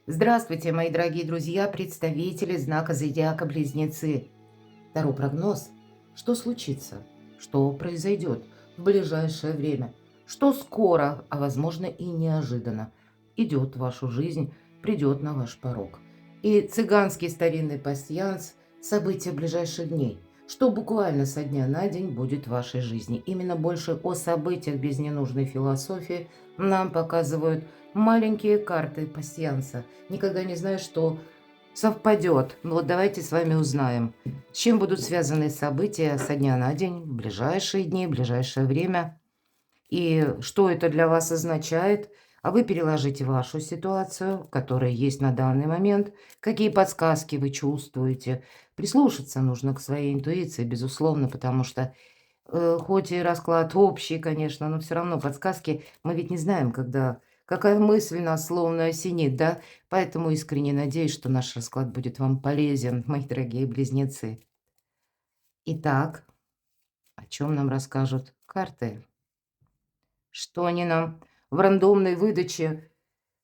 Здравствуйте, мои дорогие друзья, представители знака зодиака Близнецы. Таро прогноз. Что случится? Что произойдет в ближайшее время? Что скоро, а возможно и неожиданно, идет в вашу жизнь, придет на ваш порог? И цыганский старинный пасьянс– события ближайших дней. Что буквально со дня на день будет в вашей жизни. Именно больше о событиях без ненужной философии нам показывают маленькие карты пасьянса. Никогда не знаешь, что совпадет. Ну вот давайте с вами узнаем, с чем будут связаны события со дня на день, в ближайшие дни, в ближайшее время, и что это для вас означает. А вы переложите вашу ситуацию, которая есть на данный момент, какие подсказки вы чувствуете. Прислушаться нужно к своей интуиции, безусловно, потому что хоть и расклад общий, конечно, но все равно подсказки мы ведь не знаем, когда какая мысль нас словно осенит, да? Поэтому искренне надеюсь, что наш расклад будет вам полезен, мои дорогие близнецы. Итак, о чем нам расскажут карты? Что они нам в рандомной выдаче,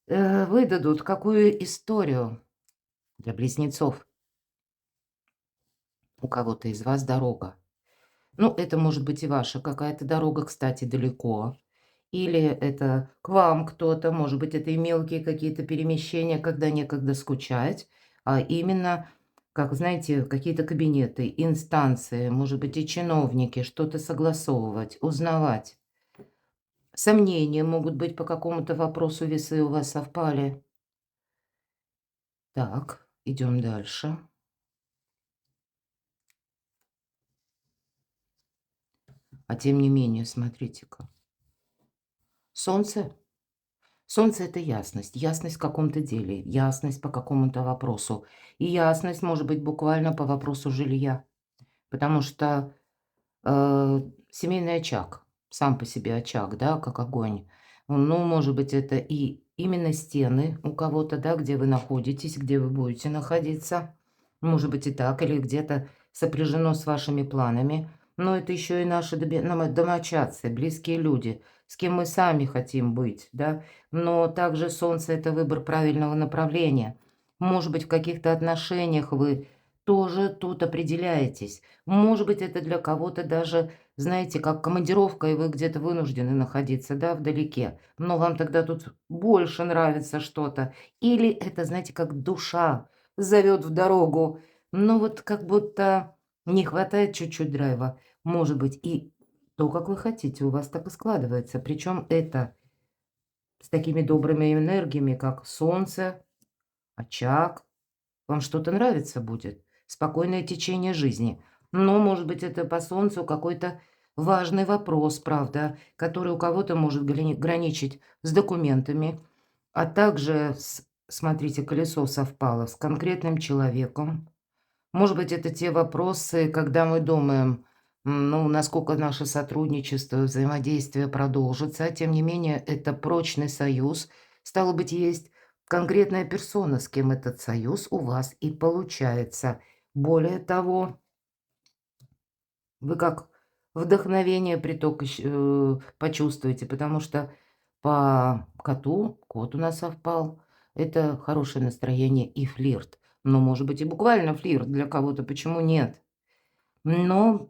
выдадут? Какую историю для близнецов? У кого-то из вас дорога. Ну, это может быть и ваша какая-то дорога, кстати, далеко. Или это к вам кто-то, может быть, это и мелкие какие-то перемещения, когда некогда скучать, а именно, как, знаете, какие-то кабинеты, инстанции, может быть, и чиновники, что-то согласовывать, узнавать. Сомнения могут быть по какому-то вопросу, весы у вас совпали. Так, идем дальше. А тем не менее, смотрите-ка. Солнце. Солнце– это ясность, ясность в каком-то деле, ясность по какому-то вопросу. И ясность может быть буквально по вопросу жилья, потому что семейный очаг, сам по себе очаг, да, как огонь. Ну, может быть, это и именно стены у кого-то, да, где вы находитесь, где вы будете находиться. Может быть, и так, или где-то сопряжено с вашими планами. Но это еще и наши домочадцы, близкие люди, с кем мы сами хотим быть, да. Но также Солнце– это выбор правильного направления. Может быть, в каких-то отношениях вы тоже тут определяетесь. Может быть, это для кого-то даже, знаете, как командировка, и вы где-то вынуждены находиться, да, вдалеке. Но вам тогда тут больше нравится что-то. Или это, знаете, как душа зовет в дорогу. Но вот как будто не хватает чуть-чуть драйва. Может быть, и то, как вы хотите, у вас так и складывается. Причем это с такими добрыми энергиями, как солнце, очаг. Вам что-то нравится будет, спокойное течение жизни. Но, может быть, это по Солнцу какой-то важный вопрос, правда, который у кого-то может граничить с документами, а также, смотрите, колесо совпало с конкретным человеком. Может быть, это те вопросы, когда мы думаем, ну, насколько наше сотрудничество, взаимодействие продолжится, а тем не менее, это прочный союз. Стало быть, есть конкретная персона, с кем этот союз у вас и получается. Более того, вы как вдохновение приток почувствуете, потому что по коту, кот у нас совпал, это хорошее настроение и флирт. Но, может быть, и буквально флирт для кого-то, почему нет? Но,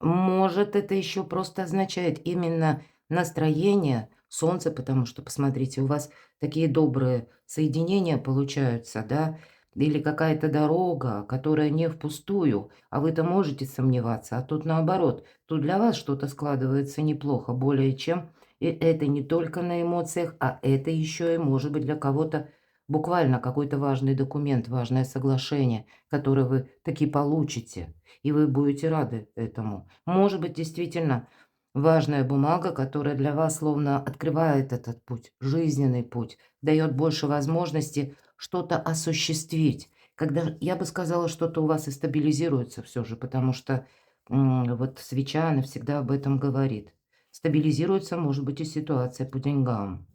может, это еще просто означает именно настроение Солнца, потому что, посмотрите, у вас такие добрые соединения получаются, да, или какая-то дорога, которая не впустую, а вы-то можете сомневаться, а тут наоборот, тут для вас что-то складывается неплохо, более чем, и это не только на эмоциях, а это еще и может быть для кого-то буквально какой-то важный документ, важное соглашение, которое вы таки получите. И вы будете рады этому. Может быть, действительно важная бумага, которая для вас словно открывает этот путь, жизненный путь, дает больше возможности что-то осуществить. Когда, я бы сказала, что-то у вас и стабилизируется все же, потому что вот свеча, она всегда об этом говорит. Стабилизируется, может быть, и ситуация по деньгам.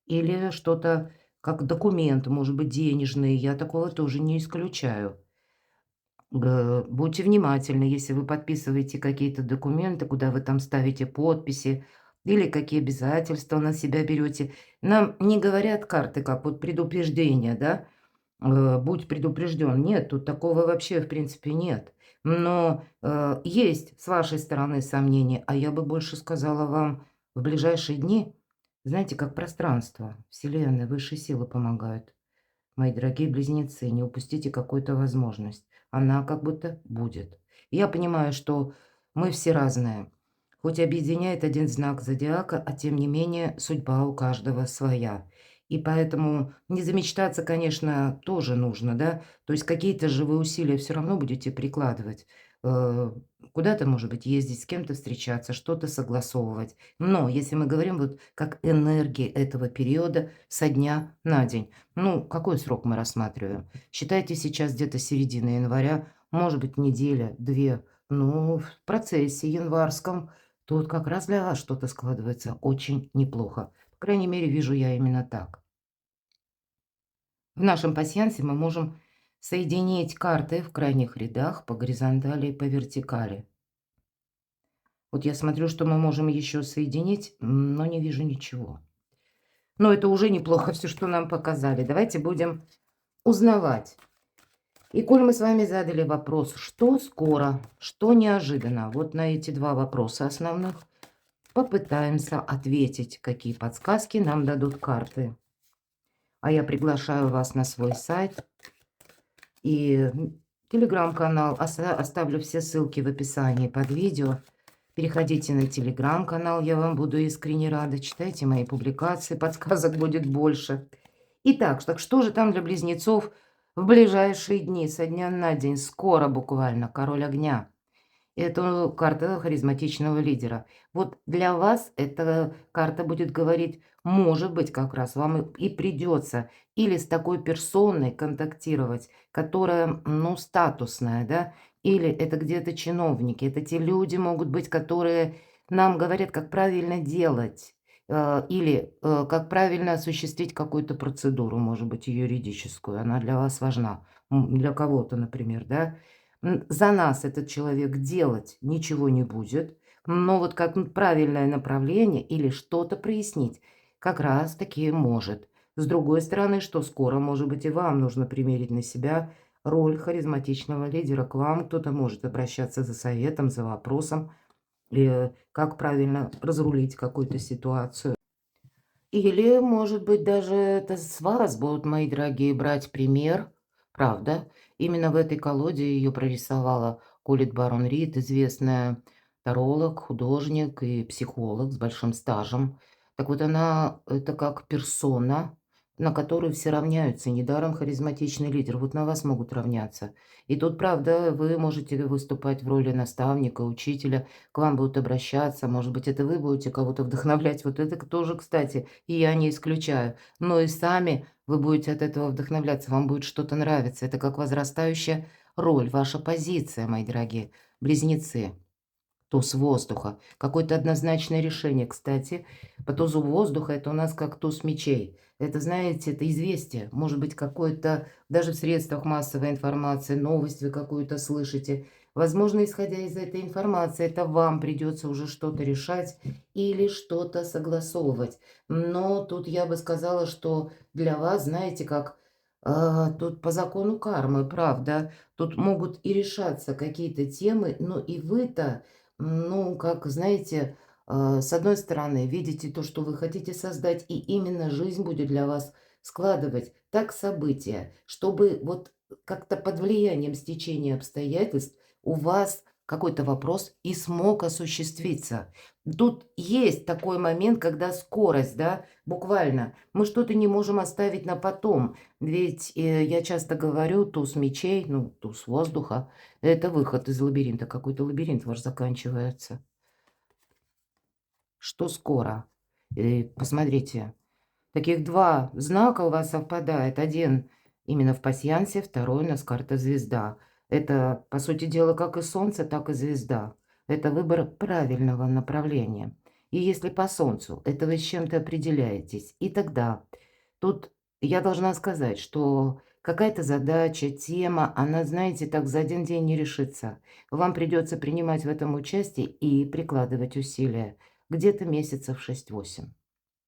Или что-то как документ, может быть, денежный. Я такого тоже не исключаю. Будьте внимательны, если вы подписываете какие-то документы, куда вы там ставите подписи. или какие обязательства на себя берете. Нам не говорят карты, как вот предупреждение, да, будь предупрежден. Нет, тут такого вообще в принципе нет. Но есть с вашей стороны сомнения, а я бы больше сказала вам в ближайшие дни, знаете, как пространство, Вселенная, высшие силы помогают. Мои дорогие близнецы, не упустите какую-то возможность. Она как будто будет. Я понимаю, что мы все разные. Хоть объединяет один знак зодиака, а тем не менее судьба у каждого своя. И поэтому не замечтаться, конечно, тоже нужно, да. То есть какие-то же вы усилия все равно будете прикладывать. Э, Куда-то, может быть, ездить, с кем-то встречаться, что-то согласовывать. Но если мы говорим вот как энергии этого периода со дня на день, ну, какой срок мы рассматриваем? Считайте сейчас где-то середина января, может быть, неделя, 2. Ну, в процессе январском тут как раз для вас что-то складывается очень неплохо. По крайней мере, вижу я именно так. В нашем пасьянсе мы можем соединить карты в крайних рядах по горизонтали и по вертикали. Вот я смотрю, что мы можем еще соединить, но не вижу ничего. Но это уже неплохо, все, что нам показали. Давайте будем узнавать. И коль мы с вами задали вопрос, что скоро, что неожиданно, вот на эти два вопроса основных попытаемся ответить, какие подсказки нам дадут карты. А я приглашаю вас на свой сайт и телеграм-канал. Оставлю все ссылки в описании под видео. Переходите на телеграм-канал, я вам буду искренне рада. Читайте мои публикации, подсказок будет больше. Итак, так что же там для близнецов в ближайшие дни, со дня на день, скоро буквально, король огня? Это карта харизматичного лидера. Вот для вас эта карта будет говорить, может быть, как раз вам и придется или с такой персоной контактировать, которая, ну, статусная, да, или это где-то чиновники, это те люди могут быть, которые нам говорят, как правильно делать, или как правильно осуществить какую-то процедуру, может быть, юридическую, она для вас важна, для кого-то, например, да. За нас этот человек делать ничего не будет, но вот как правильное направление или что-то прояснить как раз таки может. С другой стороны, что скоро, может быть, и вам нужно примерить на себя роль харизматичного лидера. К вам кто-то может обращаться за советом, за вопросом, как правильно разрулить какую-то ситуацию. Или, может быть, даже это с вас будут, мои дорогие, брать пример. Правда. Именно в этой колоде ее прорисовала Колет Барон Рид, известная таролог, художник и психолог с большим стажем. Так вот, она это как персона, на которую все равняются. Недаром харизматичный лидер. Вот на вас могут равняться. И тут, правда, вы можете выступать в роли наставника, учителя, к вам будут обращаться, может быть, это вы будете кого-то вдохновлять. Вот это тоже, кстати, и я не исключаю. Но и сами вы будете от этого вдохновляться, вам будет что-то нравиться. Это как возрастающая роль, ваша позиция, мои дорогие близнецы. Туз воздуха. Какое-то однозначное решение, кстати. По тузу воздуха это у нас как туз мечей. Это, знаете, это известие. Может быть, какое-то, даже в средствах массовой информации, новость вы какую-то слышите. Возможно, исходя из этой информации, это вам придется уже что-то решать или что-то согласовывать. Но тут я бы сказала, что для вас, знаете, как тут по закону кармы, правда, тут могут и решаться какие-то темы, но и вы-то ну, как, знаете, с одной стороны, видите то, что вы хотите создать, и именно жизнь будет для вас складывать так события, чтобы вот как-то под влиянием стечения обстоятельств у вас какой-то вопрос и смог осуществиться. Тут есть такой момент, когда скорость, да, буквально, мы что-то не можем оставить на потом. Ведь я часто говорю, туз мечей, ну, туз воздуха, это выход из лабиринта. Какой-то лабиринт ваш заканчивается. Что скоро? Посмотрите, таких 2 знака у вас совпадает. Один именно в пасьянсе, второй у нас карта звезда. Это, по сути дела, как и солнце, так и звезда. Это выбор правильного направления. И если по солнцу, это вы с чем-то определяетесь. И тогда тут я должна сказать, что какая-то задача, тема, она, знаете, так за один день не решится. Вам придется принимать в этом участие и прикладывать усилия. где-то месяцев 6-8.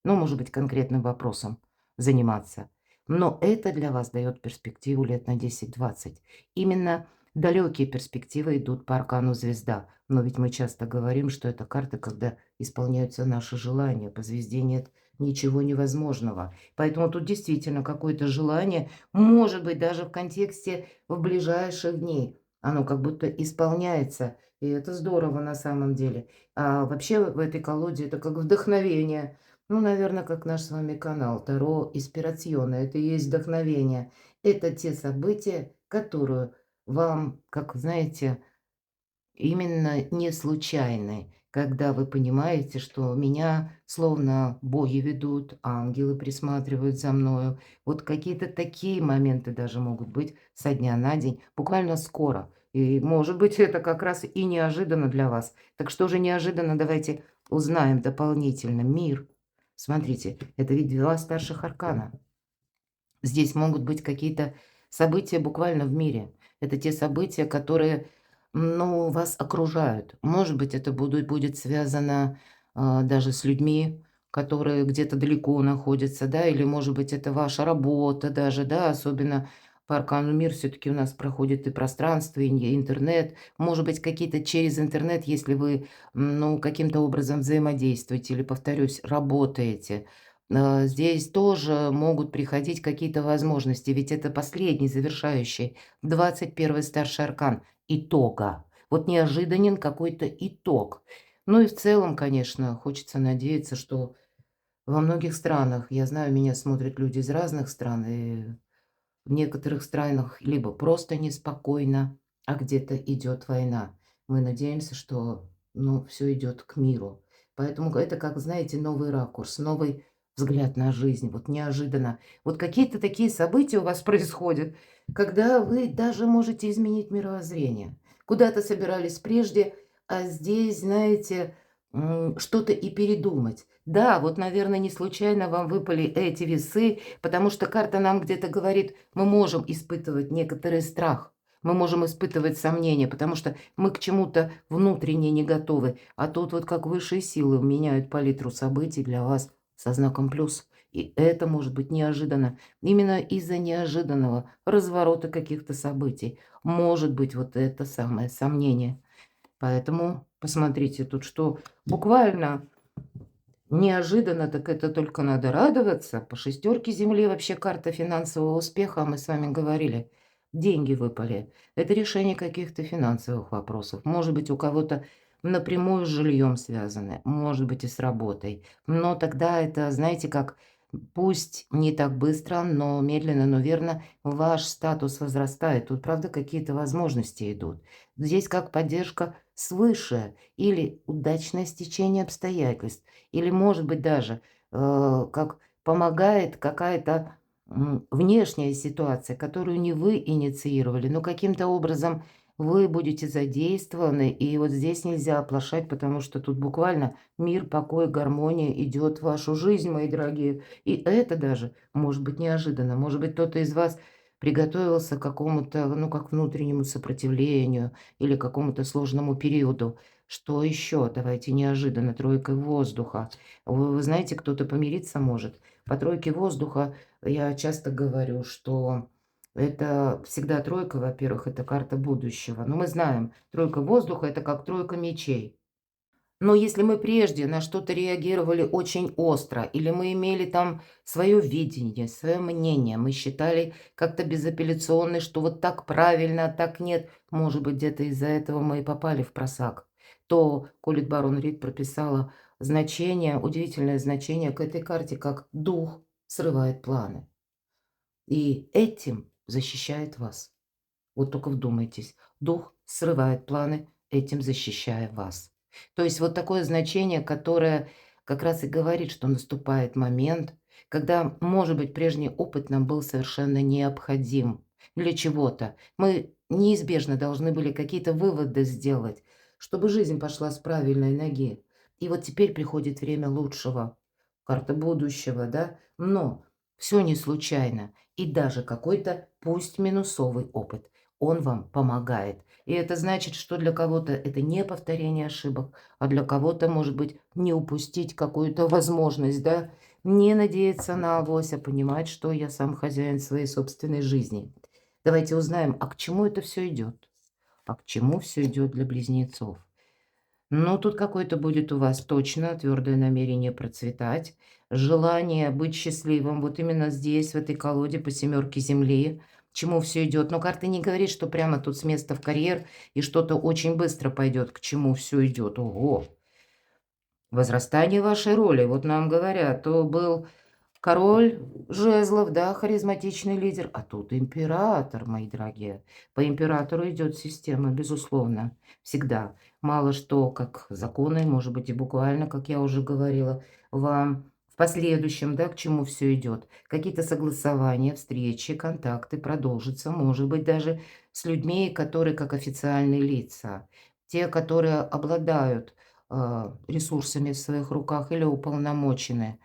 Ну, может быть, конкретным вопросом заниматься. Но это для вас дает перспективу лет на 10-20. Именно далекие перспективы идут по аркану звезда. Но ведь мы часто говорим, что это карта, когда исполняются наши желания. По звезде нет ничего невозможного. Поэтому тут действительно какое-то желание, может быть, даже в контексте в ближайших дней. Оно как будто исполняется. И это здорово на самом деле. А вообще в этой колоде это как вдохновение. Ну, наверное, как наш с вами канал Таро Инспирационно. Это и есть вдохновение. Это те события, которые вам, как знаете, именно не случайны, когда вы понимаете, что меня словно боги ведут, ангелы присматривают за мною. Вот какие-то такие моменты даже могут быть со дня на день, буквально скоро. И, может быть, это как раз и неожиданно для вас. Так что же неожиданно, давайте узнаем дополнительно. Мир. Смотрите, это ведь 2 старших аркана. Здесь могут быть какие-то события буквально в мире. Это те события, которые, ну, вас окружают. Может быть, это будет связано даже с людьми, которые где-то далеко находятся, да, или, может быть, это ваша работа даже, да, особенно по аркану мир все-таки у нас проходит и пространство, и интернет. Может быть, какие-то через интернет, если вы, ну, каким-то образом взаимодействуете или, повторюсь, работаете. Здесь тоже могут приходить какие-то возможности, ведь это последний, завершающий, 21-й старший аркан итога. Вот неожиданен какой-то итог. Ну и в целом, конечно, хочется надеяться, что во многих странах, я знаю, меня смотрят люди из разных стран, и в некоторых странах либо просто неспокойно, а где-то идет война. Мы надеемся, что, ну, все идет к миру. Поэтому это, как, знаете, новый ракурс, новый взгляд на жизнь. Вот неожиданно. Вот какие-то такие события у вас происходят, когда вы даже можете изменить мировоззрение. Куда-то собирались прежде, а здесь, знаете, что-то и передумать. Да, вот, наверное, не случайно вам выпали эти весы, потому что карта нам где-то говорит, мы можем испытывать некоторый страх, мы можем испытывать сомнения, потому что мы к чему-то внутренне не готовы. А тут вот как высшие силы меняют палитру событий для вас со знаком плюс. И это может быть неожиданно. Именно из-за неожиданного разворота каких-то событий может быть вот это самое сомнение. Поэтому посмотрите тут, что буквально неожиданно, так это только надо радоваться. По шестерке земли вообще карта финансового успеха, мы с вами говорили. Деньги выпали. Это решение каких-то финансовых вопросов. Может быть, у кого-то напрямую с жильем связаны, может быть, и с работой. Но тогда это, знаете, как, пусть не так быстро, но медленно, но верно, ваш статус возрастает. Тут, правда, какие-то возможности идут. Здесь как поддержка свыше или удачное стечение обстоятельств. Или, может быть, даже, как помогает какая-то, внешняя ситуация, которую не вы инициировали, но каким-то образом вы будете задействованы. И вот здесь нельзя оплошать, потому что тут буквально мир, покой, гармония идет в вашу жизнь, мои дорогие. И это даже может быть неожиданно. Может быть, кто-то из вас приготовился к какому-то, ну, как внутреннему сопротивлению или какому-то сложному периоду. Что еще? Давайте неожиданно. Тройкой воздуха. Вы знаете, кто-то помириться может. По тройке воздуха я часто говорю, что это всегда тройка, во-первых, это карта будущего. Но мы знаем, тройка воздуха – это как тройка мечей. Но если мы прежде на что-то реагировали очень остро, или мы имели там свое видение, свое мнение, мы считали как-то безапелляционно, что вот так правильно, а так нет, может быть, где-то из-за этого мы и попали в просак, то Колет Барон Рид прописала значение, удивительное значение к этой карте, как дух срывает планы. И этим защищает вас. Вот только вдумайтесь, дух срывает планы, этим защищая вас. То есть вот такое значение, которое как раз и говорит, что наступает момент, когда, может быть, прежний опыт нам был совершенно необходим для чего-то. Мы неизбежно должны были какие-то выводы сделать, чтобы жизнь пошла с правильной ноги. И вот теперь приходит время лучшего, карта будущего, да? Но все не случайно. И даже какой-то, пусть минусовый опыт, он вам помогает. И это значит, что для кого-то это не повторение ошибок, а для кого-то, может быть, не упустить какую-то возможность, да, не надеяться на авось, а понимать, что я сам хозяин своей собственной жизни. Давайте узнаем, а к чему это все идет? А к чему все идет для близнецов? Ну, тут какое-то будет у вас точно твердое намерение процветать, желание быть счастливым. Вот именно здесь, в этой колоде по семерке земли, к чему все идет. Но карта не говорит, что прямо тут с места в карьер и что-то очень быстро пойдет, к чему все идет. Ого! Возрастание вашей роли. Вот нам говорят, то был король жезлов, да, харизматичный лидер, а тут император, мои дорогие. По императору идет система, безусловно, всегда. Мало что, как законы, может быть, и буквально, как я уже говорила, вам в последующем, да, к чему все идет. Какие-то согласования, встречи, контакты продолжатся, может быть, даже с людьми, которые как официальные лица. Те, которые обладают ресурсами в своих руках или уполномочены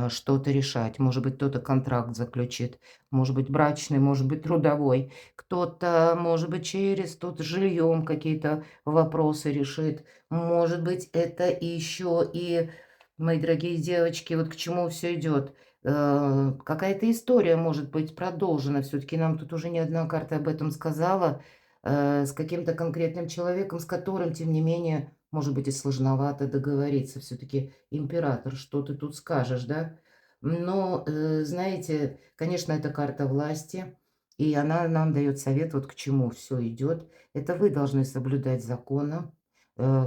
что-то решать. Может быть, кто-то контракт заключит, может быть, брачный, может быть, трудовой. Кто-то, может быть, через тут с жильем какие-то вопросы решит. Может быть, это еще и, мои дорогие девочки, вот к чему все идет. Какая-то история может быть продолжена. Все-таки нам тут уже не одна карта об этом сказала. С каким-то конкретным человеком, с которым, тем не менее, может быть, и сложновато договориться. Все-таки император, что ты тут скажешь, да? Но, знаете, конечно, это карта власти, и она нам дает совет, вот к чему все идет. Это вы должны соблюдать законы,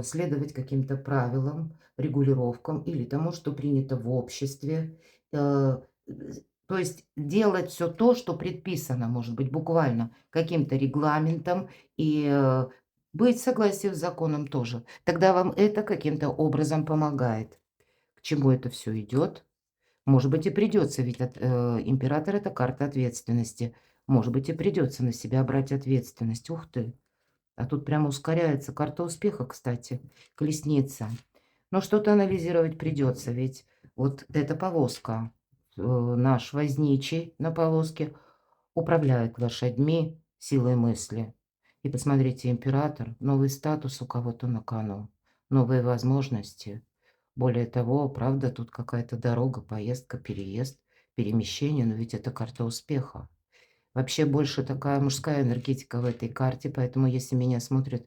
следовать каким-то правилам, регулировкам или тому, что принято в обществе. Э, То есть делать все то, что предписано, может быть, буквально каким-то регламентом, и быть в согласии с законом тоже. Тогда вам это каким-то образом помогает. К чему это все идет? Может быть, и придется, ведь император — это карта ответственности. Может быть, и придется на себя брать ответственность. Ух ты! А тут прямо ускоряется карта успеха, кстати, колесница. Но что-то анализировать придется, ведь вот эта повозка, наш возничий на повозке управляет лошадьми силой мысли. И посмотрите, император, новый статус у кого-то на кону, новые возможности. Более того, правда, тут какая-то дорога, поездка, переезд, перемещение, но ведь это карта успеха. Вообще больше такая мужская энергетика в этой карте, поэтому если меня смотрят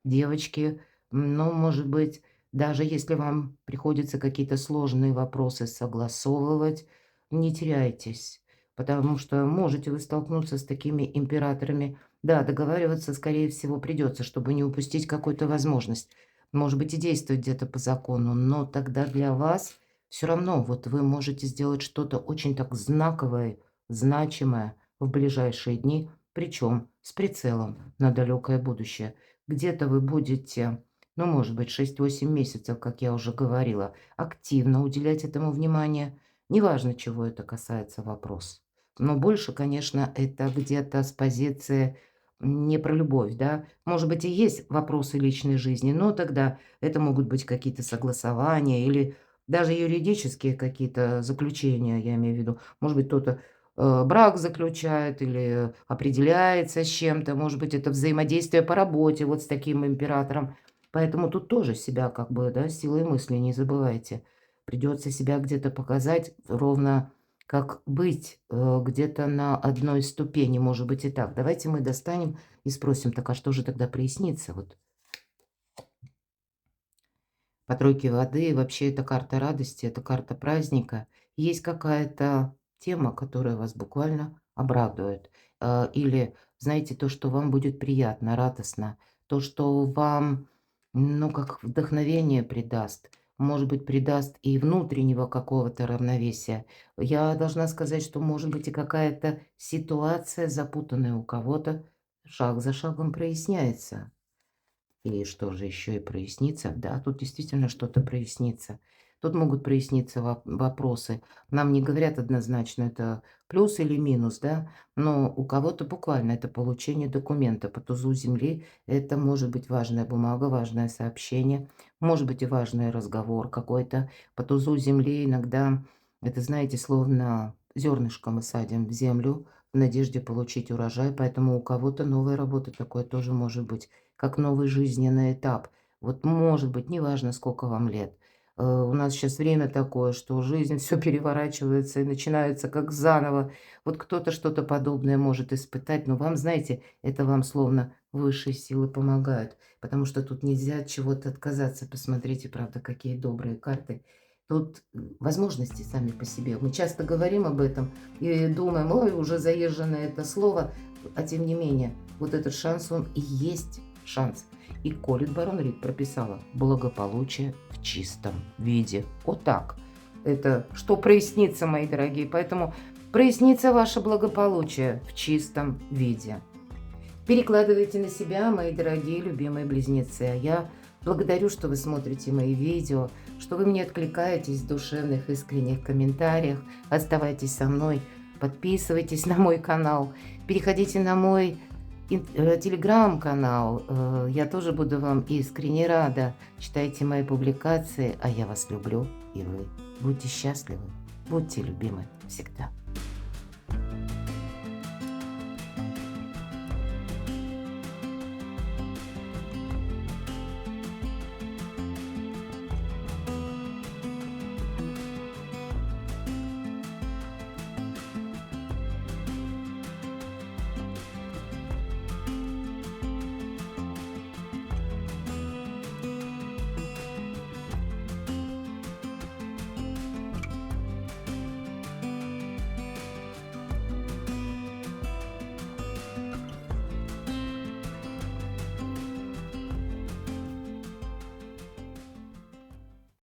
девочки, ну, может быть, даже если вам приходится какие-то сложные вопросы согласовывать, не теряйтесь, потому что можете вы столкнуться с такими императорами. Да, договариваться, скорее всего, придется, чтобы не упустить какую-то возможность. Может быть, и действовать где-то по закону, но тогда для вас все равно вот вы можете сделать что-то очень так знаковое, значимое, в ближайшие дни, причем с прицелом на далекое будущее. Где-то вы будете, ну, может быть, 6-8 месяцев, как я уже говорила, активно уделять этому внимание. Неважно, чего это касается вопрос. Но больше, конечно, это где-то с позиции не про любовь, да. Может быть, и есть вопросы личной жизни, но тогда это могут быть какие-то согласования или даже юридические какие-то заключения, я имею в виду. Может быть, кто-то брак заключает или определяется с чем-то. Может быть, это взаимодействие по работе вот с таким императором. Поэтому тут тоже себя как бы, да, силой мысли не забывайте. Придется себя где-то показать, ровно как быть где-то на одной ступени, может быть и так. Давайте мы достанем и спросим, так а что же тогда прояснится? Вот по тройке воды вообще это карта радости, это карта праздника. Есть какая-то тема, которая вас буквально обрадует. Или, знаете, то, что вам будет приятно, радостно. То, что вам, ну, как вдохновение придаст. Может быть, придаст и внутреннего какого-то равновесия. Я должна сказать, что может быть и какая-то ситуация, запутанная у кого-то, шаг за шагом проясняется. И что же еще и прояснится? Да, тут действительно что-то прояснится. Тут могут проясниться вопросы. Нам не говорят однозначно, это плюс или минус, да, но у кого-то буквально это получение документа по тузу земли. Это может быть важная бумага, важное сообщение, может быть и важный разговор какой-то. По тузу земли иногда это, знаете, словно зернышко мы садим в землю в надежде получить урожай, поэтому у кого-то новая работа, такое тоже может быть, как новый жизненный этап. Вот может быть, неважно, сколько вам лет. У нас сейчас время такое, что жизнь все переворачивается и начинается как заново. Вот кто-то что-то подобное может испытать, но вам, знаете, это вам словно высшие силы помогают, потому что тут нельзя от чего-то отказаться. Посмотрите, правда, какие добрые карты. Тут возможности сами по себе. Мы часто говорим об этом и думаем, ой, уже заезженное это слово, а тем не менее, вот этот шанс, он и есть шанс. И Колет Барон Рид прописала благополучие в чистом виде. Вот так. Это что прояснится, мои дорогие. Поэтому прояснится ваше благополучие в чистом виде. Перекладывайте на себя, мои дорогие любимые близнецы. А я благодарю, что вы смотрите мои видео, что вы мне откликаетесь в душевных, искренних комментариях. Оставайтесь со мной, подписывайтесь на мой канал, переходите на мой телеграм-канал. Я тоже буду вам искренне рада. Читайте мои публикации, а я вас люблю, и вы будьте счастливы, будьте любимы всегда.